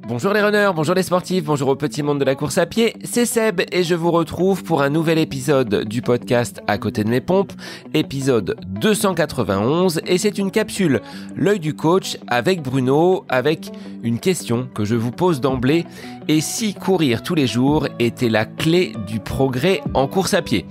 Bonjour les runners, bonjour les sportifs, bonjour au petit monde de la course à pied, c'est Seb et je vous retrouve pour un nouvel épisode du podcast À côté de mes pompes, épisode 291 et c'est une capsule, l'œil du coach avec Bruno, avec une question que je vous pose d'emblée, et si courir tous les jours était la clé du progrès en course à pied ?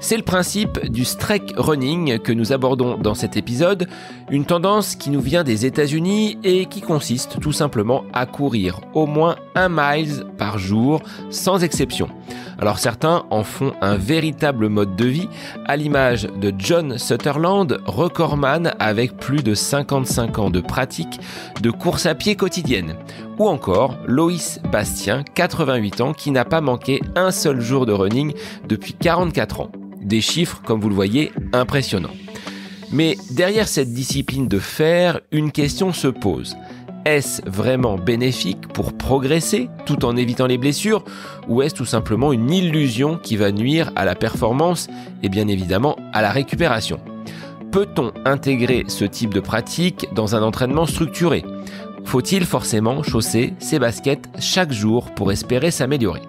C'est le principe du streak running que nous abordons dans cet épisode, une tendance qui nous vient des États-Unis et qui consiste tout simplement à courir au moins 1 mile par jour, sans exception. Alors certains en font un véritable mode de vie, à l'image de John Sutherland, recordman avec plus de 55 ans de pratique de course à pied quotidienne. Ou encore Loïs Bastien, 88 ans, qui n'a pas manqué un seul jour de running depuis 44 ans. Des chiffres, comme vous le voyez, impressionnants. Mais derrière cette discipline de fer, une question se pose. Est-ce vraiment bénéfique pour progresser tout en évitant les blessures, ou est-ce tout simplement une illusion qui va nuire à la performance et bien évidemment à la récupération ? Peut-on intégrer ce type de pratique dans un entraînement structuré ? Faut-il forcément chausser ses baskets chaque jour pour espérer s'améliorer ?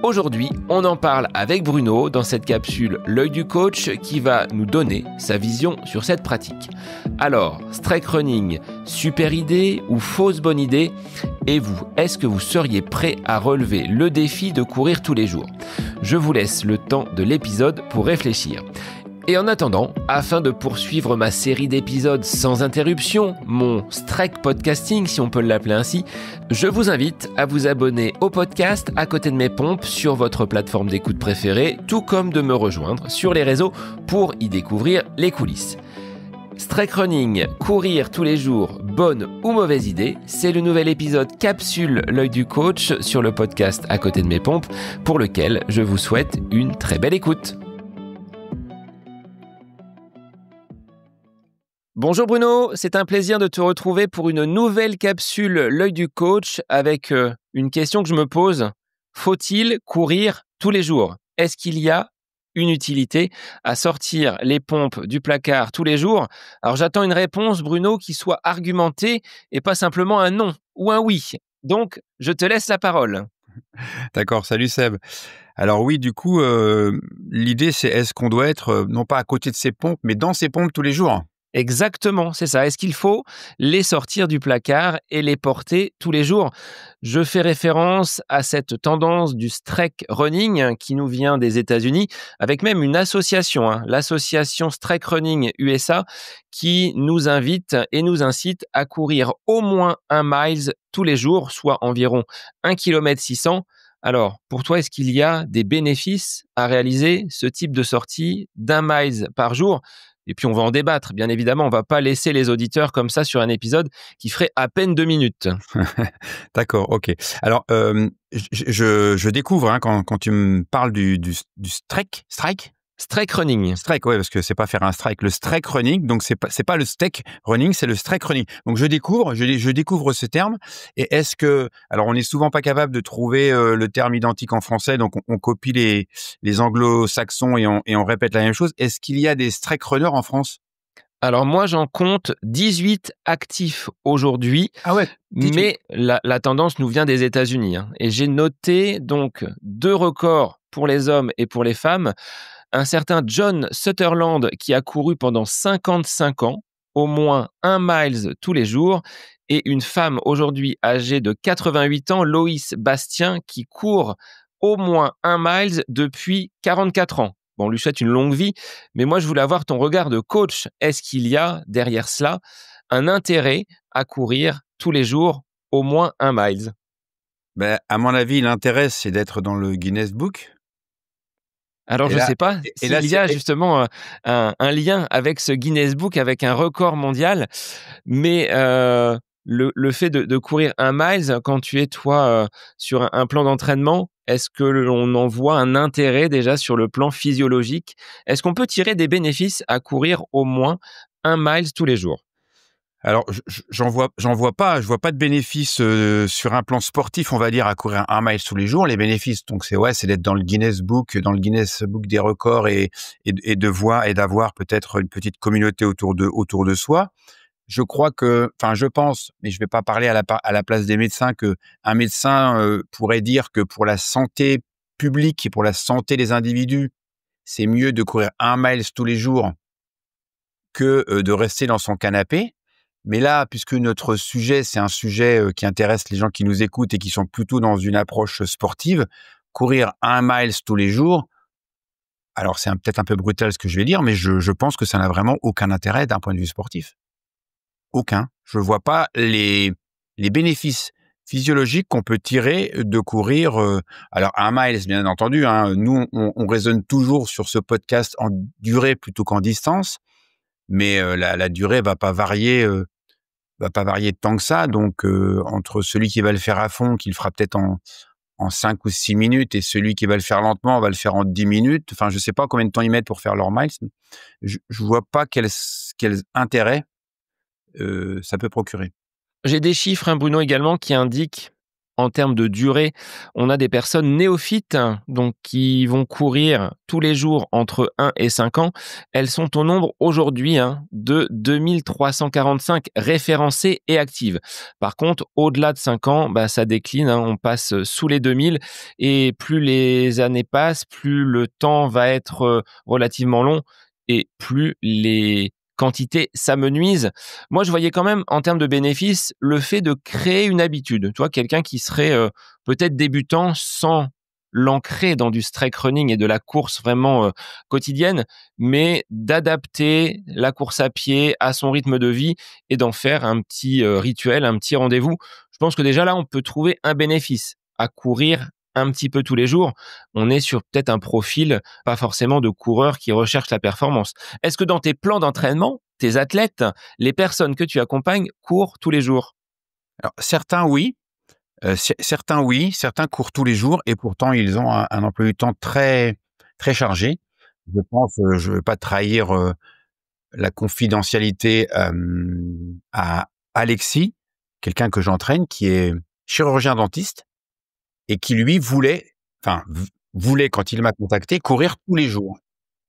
Aujourd'hui, on en parle avec Bruno dans cette capsule L'œil du coach qui va nous donner sa vision sur cette pratique. Alors, streak running, super idée ou fausse bonne idée ? Et vous, est-ce que vous seriez prêt à relever le défi de courir tous les jours ? Je vous laisse le temps de l'épisode pour réfléchir. Et en attendant, afin de poursuivre ma série d'épisodes sans interruption, mon streak podcasting si on peut l'appeler ainsi, je vous invite à vous abonner au podcast À côté de mes pompes sur votre plateforme d'écoute préférée, tout comme de me rejoindre sur les réseaux pour y découvrir les coulisses. Streak running, courir tous les jours, bonne ou mauvaise idée, c'est le nouvel épisode capsule L'œil du coach sur le podcast À côté de mes pompes, pour lequel je vous souhaite une très belle écoute. Bonjour Bruno, c'est un plaisir de te retrouver pour une nouvelle capsule L'œil du coach avec une question que je me pose. Faut-il courir tous les jours ? Est-ce qu'il y a une utilité à sortir les pompes du placard tous les jours ? Alors j'attends une réponse Bruno qui soit argumentée et pas simplement un non ou un oui. Donc je te laisse la parole. D'accord, salut Seb. Alors oui, du coup, l'idée c'est est-ce qu'on doit être non pas à côté de ses pompes, mais dans ses pompes tous les jours ? Exactement, c'est ça. Est-ce qu'il faut les sortir du placard et les porter tous les jours ? Je fais référence à cette tendance du streak running qui nous vient des États-Unis, avec même une association, l'association Streak Running USA, qui nous invite et nous incite à courir au moins 1 mile tous les jours, soit environ 1,6 km. Alors, pour toi, est-ce qu'il y a des bénéfices à réaliser ce type de sortie d'1 mile par jour ? Et puis, on va en débattre. Bien évidemment, on ne va pas laisser les auditeurs comme ça sur un épisode qui ferait à peine 2 minutes. D'accord, ok. Alors, je découvre quand tu me parles du streak. Streak running. Streak, ouais, parce que c'est pas faire un strike. Le streak running, donc c'est pas le steak running, c'est le streak running. Donc je découvre ce terme. Et est-ce que, alors on est souvent pas capable de trouver le terme identique en français, donc on copie les anglo-saxons et on répète la même chose. Est-ce qu'il y a des streak runners en France ? Alors moi, j'en compte 18 actifs aujourd'hui. Ah ouais. Mais la tendance nous vient des États-Unis. Et j'ai noté donc 2 records pour les hommes et pour les femmes. Un certain John Sutherland qui a couru pendant 55 ans, au moins 1 mile tous les jours, et une femme aujourd'hui âgée de 88 ans, Loïs Bastien, qui court au moins 1 mile depuis 44 ans. Bon, on lui souhaite une longue vie, mais moi je voulais avoir ton regard de coach. Est-ce qu'il y a derrière cela un intérêt à courir tous les jours au moins 1 mile ? Ben, à mon avis, l'intérêt, c'est d'être dans le Guinness Book. Alors, je ne sais pas s'il y a justement un lien avec ce Guinness Book, avec un record mondial, mais le fait de courir 1 mile, quand tu es, toi, sur un plan d'entraînement, est-ce que l'on en voit un intérêt déjà sur le plan physiologique ? Est-ce qu'on peut tirer des bénéfices à courir au moins 1 mile tous les jours ? Alors, j'en vois pas de bénéfices sur un plan sportif, on va dire, à courir 1 mile tous les jours. Les bénéfices, donc c'est d'être dans le Guinness Book des records et d'avoir peut-être une petite communauté autour de soi. je crois que, enfin, je pense, mais je vais pas parler à la place des médecins, que un médecin pourrait dire que pour la santé publique et pour la santé des individus, c'est mieux de courir 1 mile tous les jours que de rester dans son canapé. Mais là, puisque notre sujet, c'est un sujet qui intéresse les gens qui nous écoutent et qui sont plutôt dans une approche sportive, courir 1 mile tous les jours, alors c'est peut-être un peu brutal ce que je vais dire, mais je pense que ça n'a vraiment aucun intérêt d'un point de vue sportif. Aucun. Je vois pas les bénéfices physiologiques qu'on peut tirer de courir, alors 1 mile, bien entendu, hein, nous on raisonne toujours sur ce podcast en durée plutôt qu'en distance, mais la durée va pas varier tant que ça. Donc entre celui qui va le faire à fond, qui le fera peut-être en 5 ou 6 minutes, et celui qui va le faire lentement va le faire en 10 minutes. Enfin, je sais pas combien de temps ils mettent pour faire leur miles. Je vois pas quel intérêt ça peut procurer. J'ai des chiffres, hein, Bruno, également, qui indiquent, en termes de durée, on a des personnes néophytes, hein, donc qui vont courir tous les jours entre 1 et 5 ans. Elles sont au nombre aujourd'hui, hein, de 2345 référencées et actives. Par contre, au-delà de 5 ans, bah, ça décline, hein, on passe sous les 2000, et plus les années passent, plus le temps va être relativement long et plus les quantités s'amenuisent. Moi, je voyais quand même, en termes de bénéfices, le fait de créer une habitude. Tu vois, quelqu'un qui serait peut-être débutant sans l'ancrer dans du strike running et de la course vraiment quotidienne, mais d'adapter la course à pied à son rythme de vie et d'en faire un petit rituel, un petit rendez-vous. Je pense que déjà là, on peut trouver un bénéfice à courir un petit peu tous les jours. On est sur peut-être un profil, pas forcément de coureur qui recherche la performance. Est-ce que dans tes plans d'entraînement, tes athlètes, les personnes que tu accompagnes courent tous les jours? Alors certains oui, certains courent tous les jours et pourtant ils ont un emploi du temps très, très chargé. Je pense, je veux pas trahir, la confidentialité, à Alexis, quelqu'un que j'entraîne qui est chirurgien dentiste et qui lui voulait quand il m'a contacté courir tous les jours.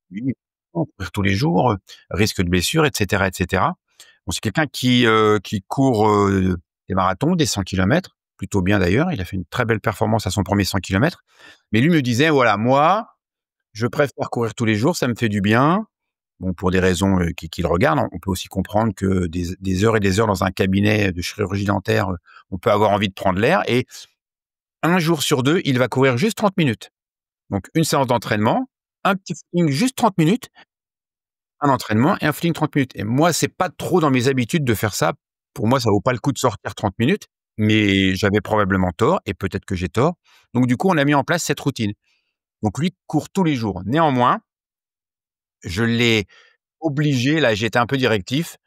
Lui, courir tous les jours, risque de blessure, et cetera, et cetera. Bon, c'est quelqu'un qui court, des marathons, des 100 kilomètres, plutôt bien d'ailleurs. Il a fait une très belle performance à son premier 100 kilomètres. Mais lui me disait: «Voilà, moi, je préfère courir tous les jours, ça me fait du bien». Bon, pour des raisons, qui le regardent. On peut aussi comprendre que des heures et des heures dans un cabinet de chirurgie dentaire, on peut avoir envie de prendre l'air, et un jour sur 2, il va courir juste 30 minutes. Donc une séance d'entraînement, un petit footing juste 30 minutes, un entraînement et un footing 30 minutes. Et moi, c'est pas trop dans mes habitudes de faire ça. Pour moi, ça vaut pas le coup de sortir 30 minutes, mais j'avais probablement tort et peut-être que j'ai tort. Donc du coup, on a mis en place cette routine. Donc lui court tous les jours. Néanmoins, je l'ai obligé, là, j'ai été un peu directif,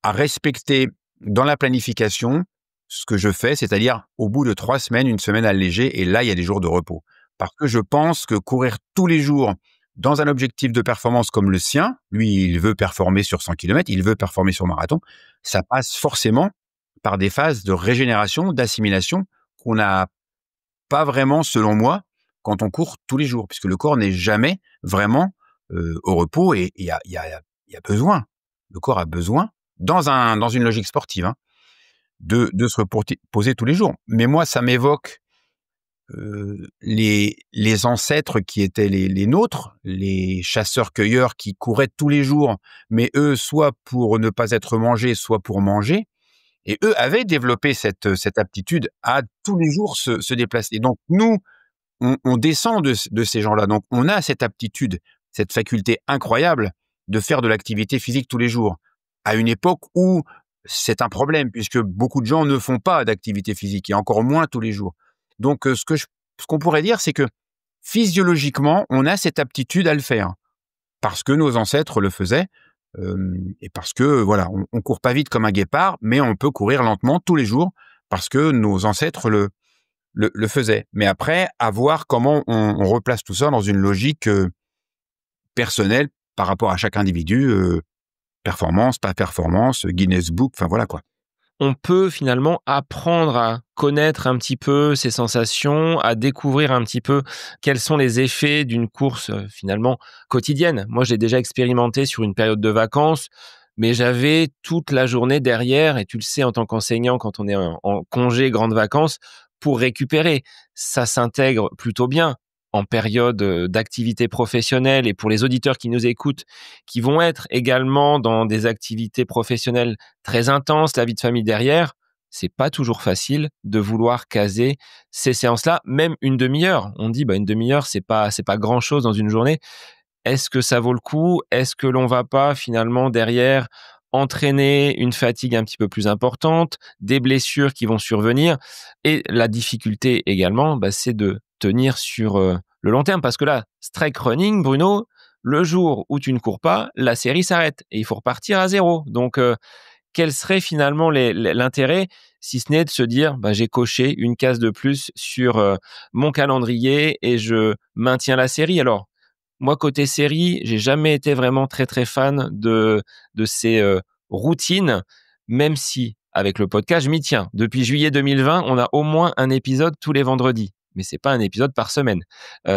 à respecter dans la planification ce que je fais, c'est-à-dire au bout de 3 semaines, 1 semaine allégée, et là, il y a des jours de repos. Parce que je pense que courir tous les jours dans un objectif de performance comme le sien, lui, il veut performer sur 100 kilomètres, il veut performer sur marathon, ça passe forcément par des phases de régénération, d'assimilation qu'on n'a pas vraiment, selon moi, quand on court tous les jours, puisque le corps n'est jamais vraiment au repos, et il y a besoin. Le corps a besoin, dans une logique sportive, hein, de se reposer tous les jours. Mais moi, ça m'évoque les ancêtres qui étaient les nôtres, les chasseurs-cueilleurs qui couraient tous les jours, mais eux, soit pour ne pas être mangés, soit pour manger. Et eux avaient développé cette aptitude à tous les jours se déplacer. Et donc nous, on descend de ces gens-là. Donc on a cette aptitude, cette faculté incroyable de faire de l'activité physique tous les jours, à une époque où c'est un problème, puisque beaucoup de gens ne font pas d'activité physique, et encore moins tous les jours. Donc ce qu'on pourrait dire, c'est que physiologiquement, on a cette aptitude à le faire, parce que nos ancêtres le faisaient, et parce que voilà, on court pas vite comme un guépard, mais on peut courir lentement tous les jours, parce que nos ancêtres le faisaient. Mais après, à voir comment on replace tout ça dans une logique personnelle par rapport à chaque individu, performance, pas performance, Guinness Book, enfin voilà quoi. On peut finalement apprendre à connaître un petit peu ses sensations, à découvrir un petit peu quels sont les effets d'une course finalement quotidienne. Moi, je l'ai déjà expérimenté sur une période de vacances, mais j'avais toute la journée derrière, et tu le sais en tant qu'enseignant, quand on est en congé, grandes vacances, pour récupérer. Ça s'intègre plutôt bien en période d'activité professionnelle, et pour les auditeurs qui nous écoutent, qui vont être également dans des activités professionnelles très intenses, la vie de famille derrière, c'est pas toujours facile de vouloir caser ces séances-là, même une demi-heure. On dit, une demi-heure, c'est pas grand-chose dans une journée. Est-ce que ça vaut le coup? Est-ce que l'on va pas finalement derrière entraîner une fatigue un petit peu plus importante, des blessures qui vont survenir? Et la difficulté également, c'est de tenir sur le long terme, parce que là, strike running, Bruno, le jour où tu ne cours pas, la série s'arrête et il faut repartir à zéro. Donc, quel serait finalement l'intérêt, si ce n'est de se dire, j'ai coché une case de plus sur mon calendrier et je maintiens la série. Alors, moi, côté série, j'ai jamais été vraiment très, très fan de ces routines, même si, avec le podcast, je m'y tiens. Depuis juillet 2020, on a au moins un épisode tous les vendredis. Mais c'est pas un épisode par semaine.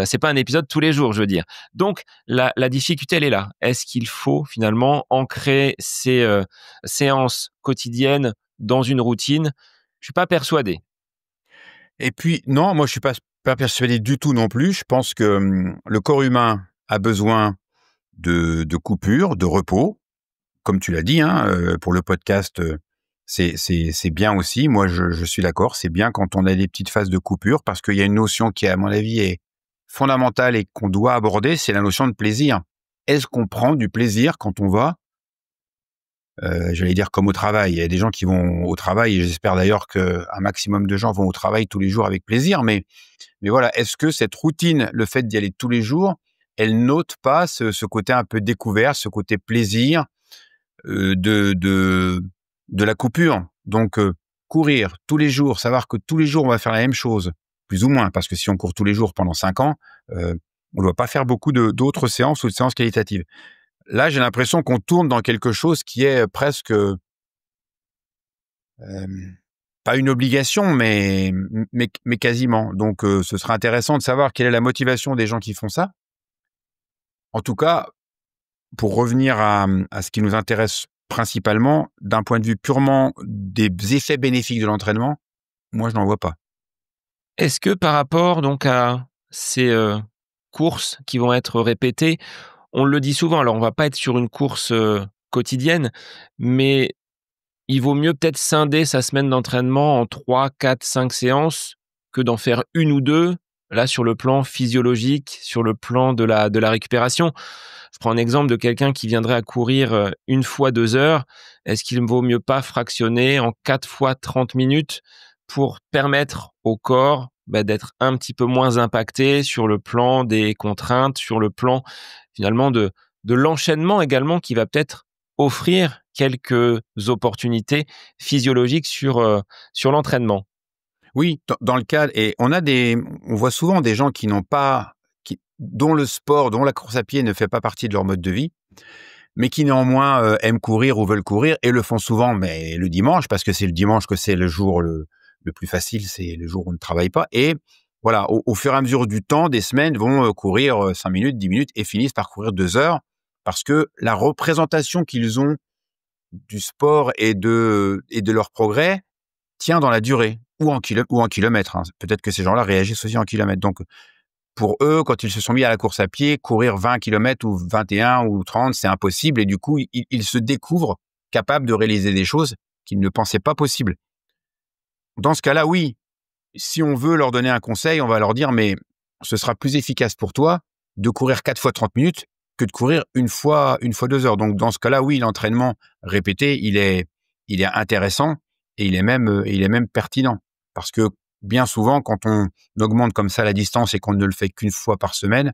C'est pas un épisode tous les jours, je veux dire. Donc, la difficulté, elle est là. Est-ce qu'il faut finalement ancrer ces séances quotidiennes dans une routine? Je suis pas persuadé. Et puis, non, moi, je suis pas persuadé du tout non plus. Je pense que le corps humain a besoin de coupures, de repos. Comme tu l'as dit, hein, pour le podcast, c'est bien aussi. Moi, je suis d'accord. C'est bien quand on a des petites phases de coupure, parce qu'il y a une notion qui, à mon avis, est fondamentale et qu'on doit aborder, c'est la notion de plaisir. Est-ce qu'on prend du plaisir quand on va, j'allais dire comme au travail? Il y a des gens qui vont au travail, et j'espère d'ailleurs qu'un maximum de gens vont au travail tous les jours avec plaisir. Mais voilà, est-ce que cette routine, le fait d'y aller tous les jours, elle n'ôte pas ce côté un peu découvert, ce côté plaisir, de la coupure? Donc, courir tous les jours, savoir que tous les jours on va faire la même chose, plus ou moins, parce que si on court tous les jours pendant 5 ans, on ne doit pas faire beaucoup d'autres séances ou de séances qualitatives. Là, j'ai l'impression qu'on tourne dans quelque chose qui est presque, pas une obligation, mais quasiment. Donc, ce serait intéressant de savoir quelle est la motivation des gens qui font ça. En tout cas, pour revenir à ce qui nous intéresse principalement, d'un point de vue purement des effets bénéfiques de l'entraînement, moi, je n'en vois pas. Est-ce que par rapport donc à ces courses qui vont être répétées, on le dit souvent, alors on va pas être sur une course quotidienne, mais il vaut mieux peut-être scinder sa semaine d'entraînement en 3, 4, 5 séances que d'en faire une ou 2, là, sur le plan physiologique, sur le plan de la récupération. Je prends un exemple de quelqu'un qui viendrait à courir, 1 fois 2 heures. Est-ce qu'il ne vaut mieux pas fractionner en 4 fois 30 minutes pour permettre au corps, d'être un petit peu moins impacté sur le plan des contraintes, sur le plan finalement de l'enchaînement également, qui va peut-être offrir quelques opportunités physiologiques sur l'entraînement? Oui, dans le cadre, et on voit souvent des gens qui n'ont pas, dont le sport, dont la course à pied ne fait pas partie de leur mode de vie, mais qui néanmoins aiment courir ou veulent courir, et le font souvent, mais le dimanche, parce que c'est le dimanche que c'est le jour le plus facile, c'est le jour où on ne travaille pas. Et voilà, au fur et à mesure du temps, des semaines, vont courir 5 minutes, 10 minutes, et finissent par courir 2 heures, parce que la représentation qu'ils ont du sport et de leur progrès tient dans la durée, ou en kilomètres, hein. Peut-être que ces gens-là réagissent aussi en kilomètres. Donc, pour eux, quand ils se sont mis à la course à pied, courir 20 kilomètres ou 21 ou 30, c'est impossible, et du coup, ils se découvrent capables de réaliser des choses qu'ils ne pensaient pas possibles. Dans ce cas-là, oui, si on veut leur donner un conseil, on va leur dire: «Mais ce sera plus efficace pour toi de courir 4 fois 30 minutes que de courir une fois 2 heures». Donc dans ce cas-là, oui, l'entraînement répété, il est intéressant, et il est même pertinent. Parce que bien souvent, quand on augmente comme ça la distance et qu'on ne le fait qu'une fois par semaine,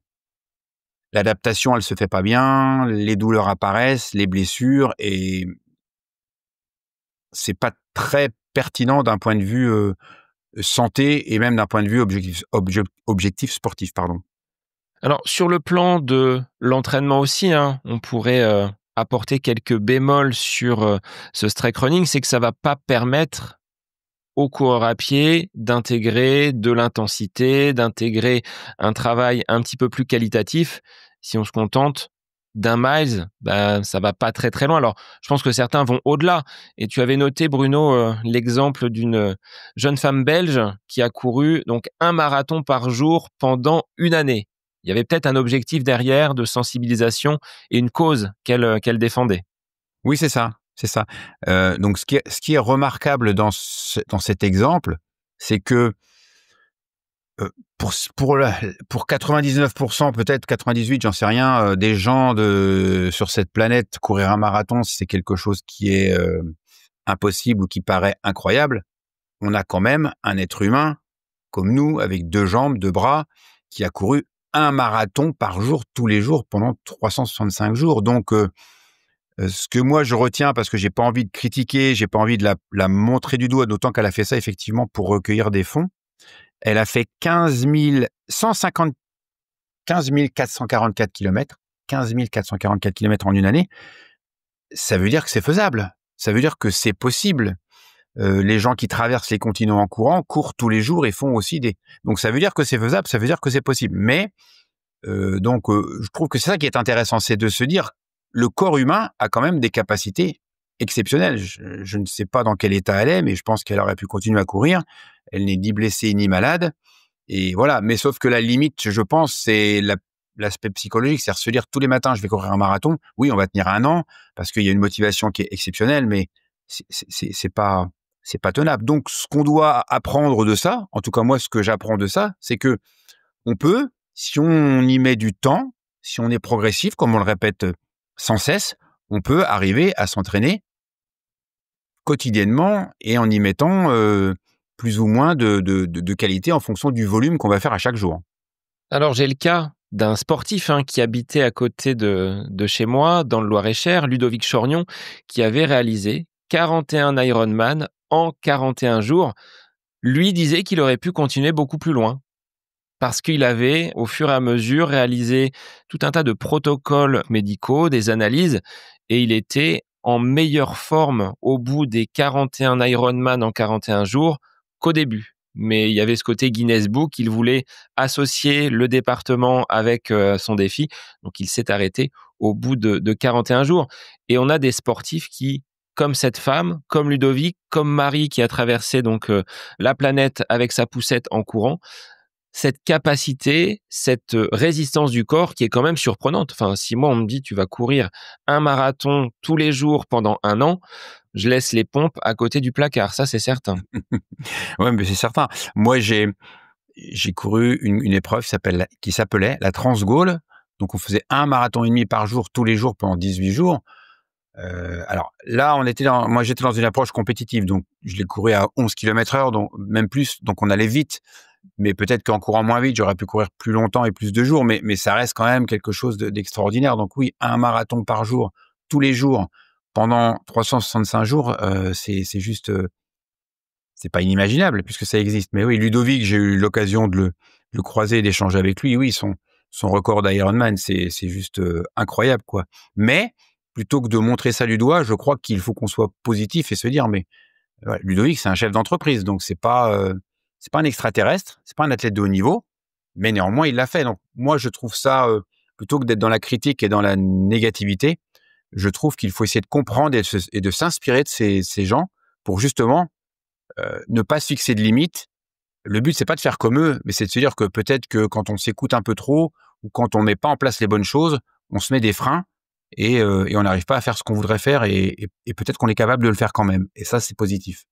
l'adaptation, elle se fait pas bien, les douleurs apparaissent, les blessures, et c'est pas très pertinent d'un point de vue, santé, et même d'un point de vue objectif sportif, pardon. Alors, sur le plan de l'entraînement aussi, hein, on pourrait apporter quelques bémols sur ce strike running, c'est que ça va pas permettre aux coureurs à pied d'intégrer de l'intensité, d'intégrer un travail un petit peu plus qualitatif, si on se contente d'un miles, ça va pas très très loin. Alors, je pense que certains vont au-delà. Et tu avais noté, Bruno, l'exemple d'une jeune femme belge qui a couru donc un marathon par jour pendant une année. Il y avait peut-être un objectif derrière de sensibilisation et une cause qu'elle défendait. Oui, c'est ça, c'est ça. Donc ce qui est remarquable dans cet exemple, c'est que, pour 99 peut-être 98, j'en sais rien, des gens sur cette planète, courir un marathon, c'est quelque chose qui est, impossible ou qui paraît incroyable. On a quand même un être humain comme nous, avec 2 jambes, 2 bras, qui a couru un marathon par jour, tous les jours, pendant 365 jours. Donc, ce que moi je retiens, parce que j'ai pas envie de critiquer, j'ai pas envie de la montrer du doigt, d'autant qu'elle a fait ça effectivement pour recueillir des fonds. Elle a fait 15 444 kilomètres, 15 444 kilomètres en une année. Ça veut dire que c'est faisable. Ça veut dire que c'est possible. Les gens qui traversent les continents en courant courent tous les jours et font aussi donc ça veut dire que c'est faisable, ça veut dire que c'est possible. Mais je trouve que c'est ça qui est intéressant, c'est de se dire, le corps humain a quand même des capacités exceptionnelles. Je ne sais pas dans quel état elle est, mais je pense qu'elle aurait pu continuer à courir. Elle n'est ni blessée ni malade et voilà. Mais sauf que la limite, je pense, c'est l'aspect psychologique, c'est-à-dire se dire tous les matins, je vais courir un marathon. Oui, on va tenir un an parce qu'il y a une motivation qui est exceptionnelle, mais c'est pas tenable. Donc, ce qu'on doit apprendre de ça, en tout cas moi, ce que j'apprends de ça, c'est que on peut, si on y met du temps, si on est progressif, comme on le répète sans cesse, on peut arriver à s'entraîner quotidiennement et en y mettant plus ou moins de qualité en fonction du volume qu'on va faire à chaque jour. Alors, j'ai le cas d'un sportif qui habitait à côté de chez moi, dans le Loir-et-Cher, Ludovic Chorgnon, qui avait réalisé 41 Ironman en 41 jours. Lui disait qu'il aurait pu continuer beaucoup plus loin parce qu'il avait, au fur et à mesure, réalisé tout un tas de protocoles médicaux, des analyses, et il était en meilleure forme au bout des 41 Ironman en 41 jours qu'au début. Mais il y avait ce côté Guinness Book, il voulait associer le département avec son défi, donc il s'est arrêté au bout de 41 jours. Et on a des sportifs qui, comme cette femme, comme Ludovic, comme Marie qui a traversé donc la planète avec sa poussette en courant, cette capacité, cette résistance du corps qui est quand même surprenante. Enfin, si moi, on me dit: «Tu vas courir un marathon tous les jours pendant un an», je laisse les pompes à côté du placard, ça, c'est certain. Ouais, mais c'est certain. Moi, j'ai couru une épreuve qui s'appelait la Transgaulle. Donc, on faisait un marathon et demi par jour, tous les jours, pendant 18 jours. Alors là, moi, j'étais dans une approche compétitive, donc je l'ai couru à 11 km/h, donc même plus, donc on allait vite. Mais peut-être qu'en courant moins vite, j'aurais pu courir plus longtemps et plus de jours, mais ça reste quand même quelque chose d'extraordinaire. Donc oui, un marathon par jour, tous les jours, pendant 365 jours, c'est juste, c'est pas inimaginable puisque ça existe. Mais oui, Ludovic, j'ai eu l'occasion de le croiser et d'échanger avec lui. Oui, son record d'Ironman, c'est juste incroyable, quoi. Mais plutôt que de montrer ça du doigt, je crois qu'il faut qu'on soit positif et se dire, mais ouais, Ludovic, c'est un chef d'entreprise, donc c'est pas un extraterrestre, c'est pas un athlète de haut niveau, mais néanmoins il l'a fait. Donc moi, je trouve ça, plutôt que d'être dans la critique et dans la négativité, je trouve qu'il faut essayer de comprendre et de s'inspirer de ces gens pour justement ne pas se fixer de limites. Le but, c'est pas de faire comme eux, mais c'est de se dire que peut-être que quand on s'écoute un peu trop ou quand on met pas en place les bonnes choses, on se met des freins et on n'arrive pas à faire ce qu'on voudrait faire et peut-être qu'on est capable de le faire quand même. Et ça, c'est positif.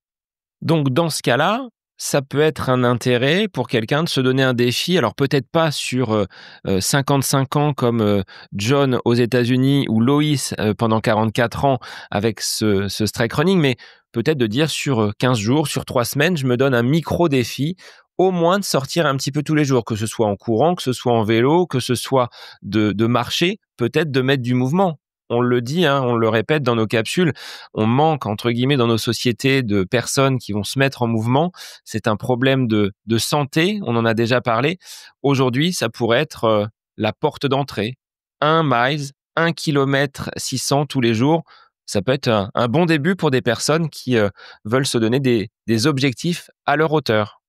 Donc dans ce cas-là, ça peut être un intérêt pour quelqu'un de se donner un défi, alors peut-être pas sur 55 ans comme John aux États-Unis ou Loïs pendant 44 ans avec ce strike running, mais peut-être de dire sur 15 jours, sur 3 semaines, je me donne un micro-défi, au moins de sortir un petit peu tous les jours, que ce soit en courant, que ce soit en vélo, que ce soit de marcher, peut-être de mettre du mouvement. On le dit, on le répète dans nos capsules, on manque, entre guillemets, dans nos sociétés de personnes qui vont se mettre en mouvement. C'est un problème de santé, on en a déjà parlé. Aujourd'hui, ça pourrait être la porte d'entrée. 1 miles, 1 kilomètre 600 tous les jours. Ça peut être un bon début pour des personnes qui veulent se donner des objectifs à leur hauteur.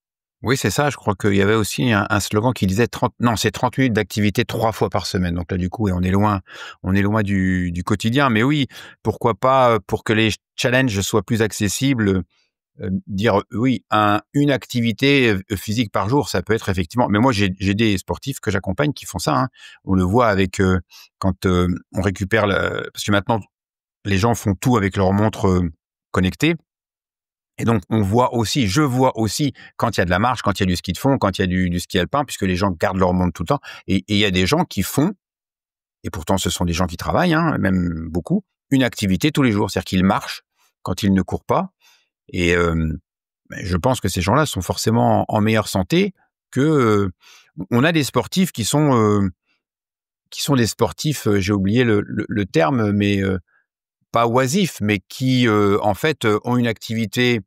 Oui, c'est ça. Je crois qu'il y avait aussi un slogan qui disait 30, non, c'est 30 minutes d'activité 3 fois par semaine. Donc là, du coup, on est loin du quotidien. Mais oui, pourquoi pas, pour que les challenges soient plus accessibles, dire oui, une activité physique par jour, ça peut être effectivement. Mais moi, j'ai des sportifs que j'accompagne qui font ça, hein. On le voit avec quand on récupère parce que maintenant les gens font tout avec leur montre connectée. Et donc, je vois aussi quand il y a de la marche, quand il y a du ski de fond, quand il y a du ski alpin, puisque les gens gardent leur montre tout le temps. Et il y a des gens qui font, et pourtant ce sont des gens qui travaillent, hein, même beaucoup, une activité tous les jours. C'est-à-dire qu'ils marchent quand ils ne courent pas. Et je pense que ces gens-là sont forcément en meilleure santé que. On a des sportifs qui sont des sportifs, j'ai oublié le terme, mais pas oisifs, mais qui en fait ont une activité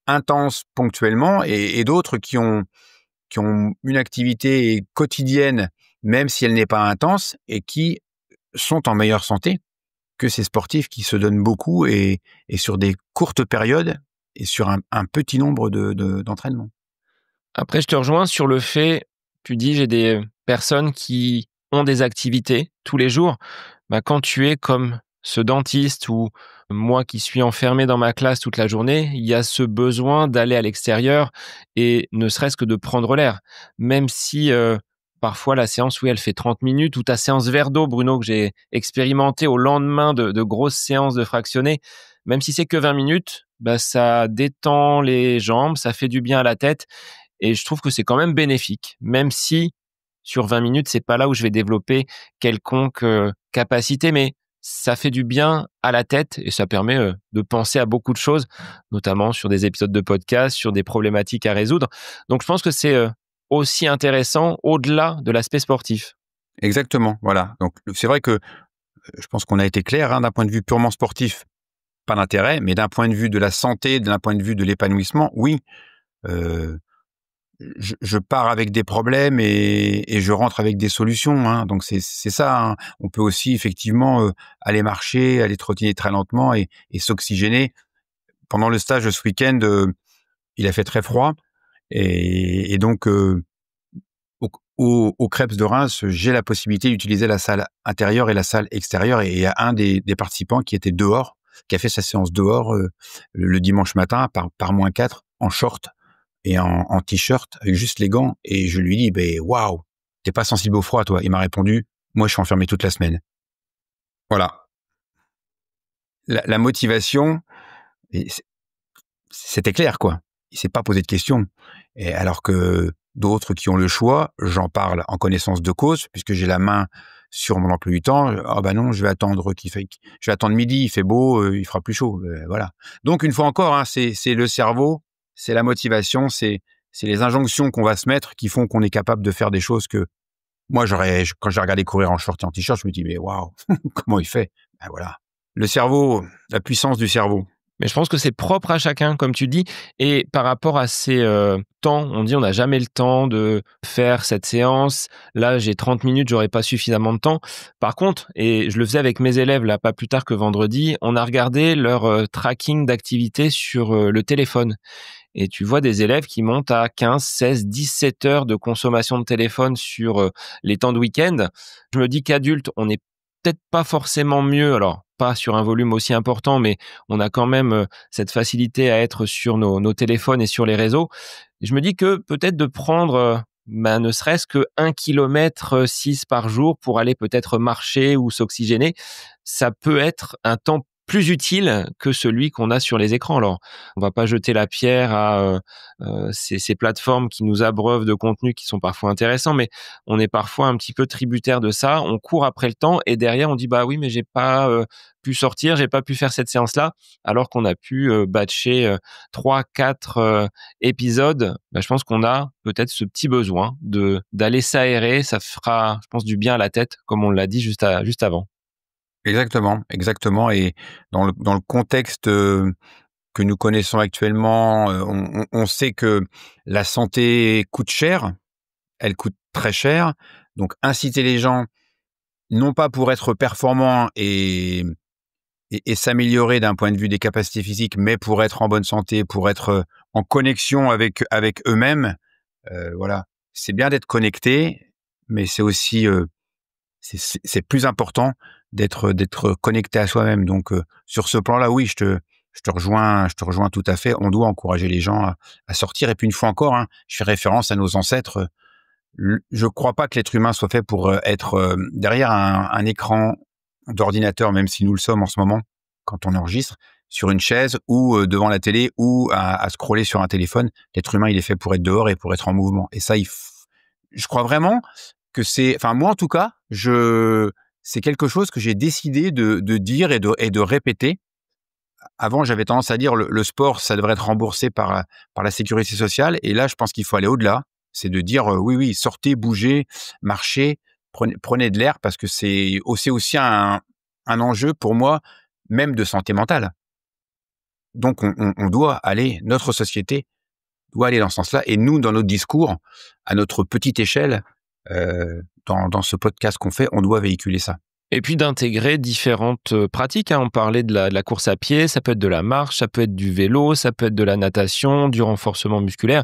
intense ponctuellement et d'autres qui ont une activité quotidienne, même si elle n'est pas intense, et qui sont en meilleure santé que ces sportifs qui se donnent beaucoup et sur des courtes périodes et sur un petit nombre d'entraînements. Après, je te rejoins sur le fait, tu dis, j'ai des personnes qui ont des activités tous les jours. Bah, quand tu es comme ce dentiste ou moi qui suis enfermé dans ma classe toute la journée, il y a ce besoin d'aller à l'extérieur et ne serait-ce que de prendre l'air. Même si parfois la séance, oui, elle fait 30 minutes, ou ta séance verre d'eau, Bruno, que j'ai expérimenté au lendemain de grosses séances de fractionnés, même si c'est que 20 minutes, bah, ça détend les jambes, ça fait du bien à la tête. Et je trouve que c'est quand même bénéfique, même si sur 20 minutes, c'est pas là où je vais développer quelconque capacité, mais ça fait du bien à la tête et ça permet de penser à beaucoup de choses, notamment sur des épisodes de podcast, sur des problématiques à résoudre. Donc je pense que c'est aussi intéressant au-delà de l'aspect sportif. Exactement, voilà. Donc c'est vrai que je pense qu'on a été clair, hein, d'un point de vue purement sportif, pas d'intérêt, mais d'un point de vue de la santé, d'un point de vue de l'épanouissement, oui. Euh, je pars avec des problèmes et je rentre avec des solutions, hein. Donc c'est ça, hein. On peut aussi effectivement aller marcher, aller trottiner très lentement et s'oxygéner. Pendant le stage de ce week-end, il a fait très froid et donc au Crêpes de Reims, j'ai la possibilité d'utiliser la salle intérieure et la salle extérieure. Et il y a un des participants qui était dehors, qui a fait sa séance dehors le dimanche matin par -4 en short et en t-shirt avec juste les gants. Et je lui dis, ben waouh, t'es pas sensible au froid, toi? Il m'a répondu, moi je suis enfermé toute la semaine. Voilà, la motivation, et c'était clair, quoi. Il s'est pas posé de questions. Et alors que d'autres qui ont le choix, j'en parle en connaissance de cause, puisque j'ai la main sur mon emploi du temps. Ah bah non, je vais attendre midi, il fait beau, il fera plus chaud. Voilà. Donc une fois encore, hein, c'est le cerveau, c'est la motivation, c'est les injonctions qu'on va se mettre qui font qu'on est capable de faire des choses que moi quand j'ai regardé courir en short et en t-shirt, je me dis mais waouh, comment il fait? Ben voilà. Le cerveau, la puissance du cerveau. Mais je pense que c'est propre à chacun, comme tu dis. Et par rapport à ces temps, on dit on n'a jamais le temps de faire cette séance. Là, j'ai 30 minutes, j'aurais pas suffisamment de temps. Par contre, et je le faisais avec mes élèves, là, pas plus tard que vendredi, on a regardé leur tracking d'activité sur le téléphone. Et tu vois des élèves qui montent à 15, 16, 17 heures de consommation de téléphone sur les temps de week-end. Je me dis qu'adultes, on n'est peut-être pas forcément mieux, alors pas sur un volume aussi important, mais on a quand même cette facilité à être sur nos téléphones et sur les réseaux. Et je me dis que peut-être de prendre ne serait-ce que 1 kilomètre 6 par jour pour aller peut-être marcher ou s'oxygéner, ça peut être un temps plus utile que celui qu'on a sur les écrans. Alors, on va pas jeter la pierre à ces plateformes qui nous abreuvent de contenus qui sont parfois intéressants, mais on est parfois un petit peu tributaire de ça. On court après le temps et derrière on dit bah oui, mais j'ai pas pu sortir, j'ai pas pu faire cette séance-là, alors qu'on a pu batcher 3-4 épisodes. Bah, je pense qu'on a peut-être ce petit besoin de d'aller s'aérer. Ça fera, je pense, du bien à la tête, comme on l'a dit juste avant. Exactement, exactement. Et dans le contexte que nous connaissons actuellement, on sait que la santé coûte cher, elle coûte très cher. Donc inciter les gens, non pas pour être performants et s'améliorer d'un point de vue des capacités physiques, mais pour être en bonne santé, pour être en connexion avec eux-mêmes, Voilà, c'est bien d'être connecté, mais c'est aussi c'est plus important d'être connecté à soi-même. Donc sur ce plan-là, oui, je te rejoins tout à fait. On doit encourager les gens à sortir. Et puis une fois encore, hein, je fais référence à nos ancêtres. Je crois pas que l'être humain soit fait pour être derrière un écran d'ordinateur, même si nous le sommes en ce moment quand on enregistre, sur une chaise ou devant la télé ou à scroller sur un téléphone. L'être humain, il est fait pour être dehors et pour être en mouvement. Et ça, je crois vraiment que enfin moi en tout cas, c'est quelque chose que j'ai décidé de dire et de répéter. Avant, j'avais tendance à dire le sport, ça devrait être remboursé par la sécurité sociale. Et là, je pense qu'il faut aller au-delà. C'est de dire oui, sortez, bougez, marchez, prenez de l'air, parce que c'est aussi un enjeu pour moi, même de santé mentale. Donc, on doit aller, notre société doit aller dans ce sens-là. Et nous, dans notre discours, à notre petite échelle, dans ce podcast qu'on fait, on doit véhiculer ça. Et puis d'intégrer différentes pratiques, hein. On parlait de la course à pied, ça peut être de la marche, ça peut être du vélo, ça peut être de la natation, du renforcement musculaire.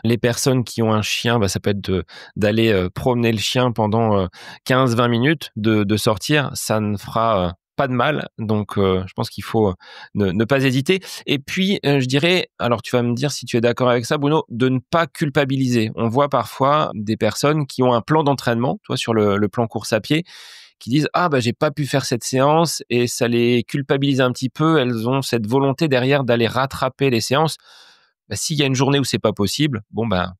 Les personnes qui ont un chien, ça peut être d'aller promener le chien pendant 15-20 minutes, de sortir, ça ne fera pas de mal. Donc je pense qu'il faut ne pas hésiter. Et puis je dirais, alors tu vas me dire si tu es d'accord avec ça, Bruno, de ne pas culpabiliser. On voit parfois des personnes qui ont un plan d'entraînement, toi sur le plan course à pied, qui disent j'ai pas pu faire cette séance, et ça les culpabilise un petit peu. Elles ont cette volonté derrière d'aller rattraper les séances. S'il y a une journée où c'est pas possible,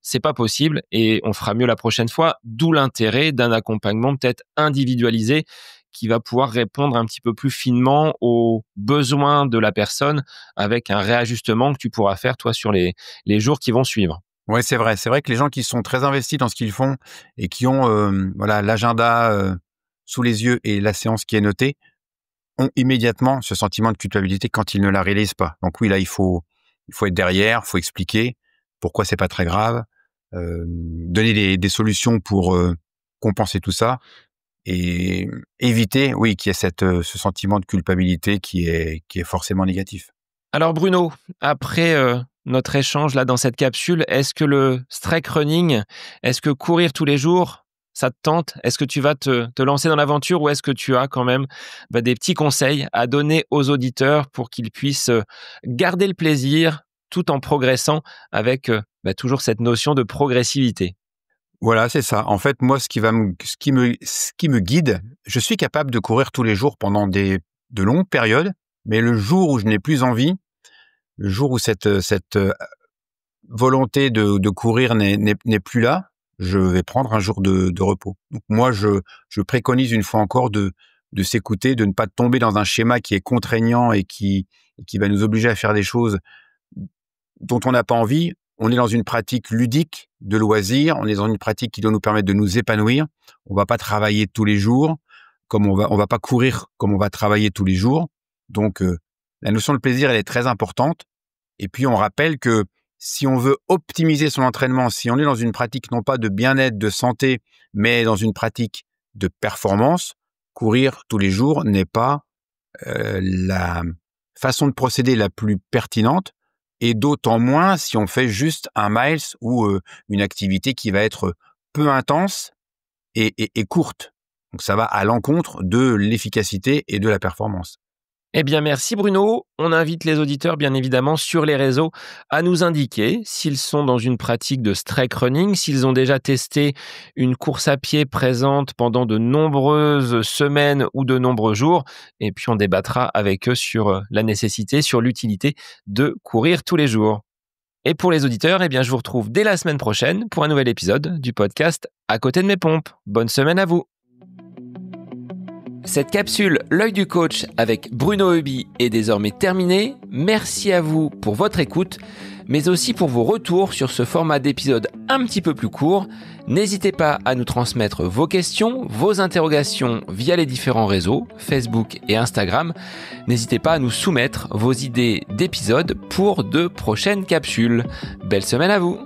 c'est pas possible, et on fera mieux la prochaine fois. D'où l'intérêt d'un accompagnement peut-être individualisé qui va pouvoir répondre un petit peu plus finement aux besoins de la personne, avec un réajustement que tu pourras faire toi sur les jours qui vont suivre. Ouais, c'est vrai. C'est vrai que les gens qui sont très investis dans ce qu'ils font et qui ont l'agenda sous les yeux et la séance qui est notée, ont immédiatement ce sentiment de culpabilité quand ils ne la réalisent pas. Donc oui, là, il faut être derrière, il faut expliquer pourquoi c'est pas très grave, donner des solutions pour compenser tout ça, et éviter, oui, qu'il y ait ce sentiment de culpabilité qui est forcément négatif. Alors Bruno, après notre échange là dans cette capsule, est-ce que le streak running, est-ce que courir tous les jours, ça te tente? Est-ce que tu vas te lancer dans l'aventure, ou est-ce que tu as quand même des petits conseils à donner aux auditeurs pour qu'ils puissent garder le plaisir tout en progressant, avec toujours cette notion de progressivité? Voilà, c'est ça. En fait, moi, ce qui me guide, je suis capable de courir tous les jours pendant de longues périodes, mais le jour où je n'ai plus envie, le jour où cette volonté de courir n'est plus là, je vais prendre un jour de repos. Donc moi, je préconise une fois encore de s'écouter, de ne pas tomber dans un schéma qui est contraignant et qui va nous obliger à faire des choses dont on n'a pas envie. On est dans une pratique ludique de loisir, on est dans une pratique qui doit nous permettre de nous épanouir. On va pas travailler tous les jours, comme on va pas courir comme on va travailler tous les jours. Donc la notion de plaisir, elle est très importante. Et puis on rappelle que si on veut optimiser son entraînement, si on est dans une pratique non pas de bien-être, de santé, mais dans une pratique de performance, courir tous les jours n'est pas la façon de procéder la plus pertinente, et d'autant moins si on fait juste un miles ou une activité qui va être peu intense et courte. Donc ça va à l'encontre de l'efficacité et de la performance. Eh bien, merci Bruno. On invite les auditeurs, bien évidemment, sur les réseaux, à nous indiquer s'ils sont dans une pratique de streak running, s'ils ont déjà testé une course à pied présente pendant de nombreuses semaines ou de nombreux jours. Et puis, on débattra avec eux sur la nécessité, sur l'utilité de courir tous les jours. Et pour les auditeurs, je vous retrouve dès la semaine prochaine pour un nouvel épisode du podcast À côté de mes pompes. Bonne semaine à vous. Cette capsule L'œil du coach avec Bruno Heuby est désormais terminée. Merci à vous pour votre écoute, mais aussi pour vos retours sur ce format d'épisode un petit peu plus court. N'hésitez pas à nous transmettre vos questions, vos interrogations via les différents réseaux, Facebook et Instagram. N'hésitez pas à nous soumettre vos idées d'épisodes pour de prochaines capsules. Belle semaine à vous!